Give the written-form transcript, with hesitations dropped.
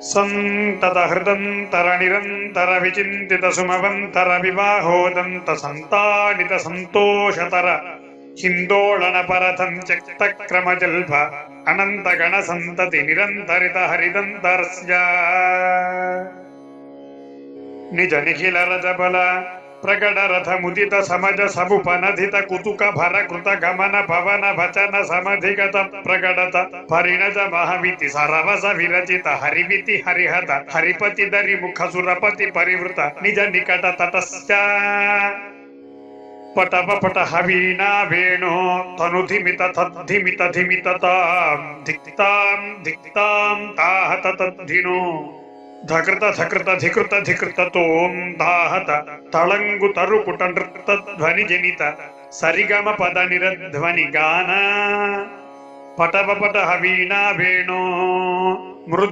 ಸಂತತ ಹೃದಂತರ ನಿರಂತರ ವಿಚಿಂತಿತ ಸುಮವಂತರ ವಿವಾಹೋದಂತ ಸಂತಾನಿತ ಸಂತೋಷತರ ಹಿಂದೋಳನ ಪರಥಂ ತ್ಯಕ್ತ ಕ್ರಮ ಜಲ್ಭ ಅನಂತ ಗಣ ಸಂತತಿ ನಿರಂತರಿತ ಹರಿದಂತರಸ್ಯ ನಿಜ ನಿಖಿಲ ರಜಬಲ ಪ್ರಗಡ ರಥ ಮುದಿತ ಸಮಜ ಸಬುಪನಧಿತ ಕುತುಕ ಭರ ಕೃತ ಗಮನ ಪವನ ಭಚನ ಸಮಧಿಗತ ಪ್ರಗಡತ ಪರಿಣಜ ಮಹವಿತಿ ಸರವಸ ವಿರಚಿತ ಹರಿವಿತಿ ಹರಿಹತ ಹರಿಪತಿ ದರಿ ಮುಖ ಸುರಪತಿ ಪರಿವೃತ ನಿಜ ನಿಕಟ ತಟಸ್ಯ ಪಟಪ ಪಟ ಹವೀಣಾ ವೇಣೋ ತನುಧಿಮಿತ ತದ್ಧಿಮಿತ ಧಿಮಿತ ತಾಂ ಧಿಕ್ತಾಂ ಧಿಕ್ತಾಂ ತಾಹತ ತದ್ಧಿನೋ ಧಕೃತ ಧಕೃತ ಧಿಕೃತ ಧಿಕೃತ ತೋಂ ದಾಹತ ತಳಂಗು ತರುಕುಟ ನೃತ್ತ ಧ್ವನಿ ಜನಿತ ಸರಿಗಮ ಪದ ನಿರಧ್ವನಿ ಗಾನ ಪಟಪ ಪಟ ಹವೀಣಾ ವೇಣೋ ಮೃದು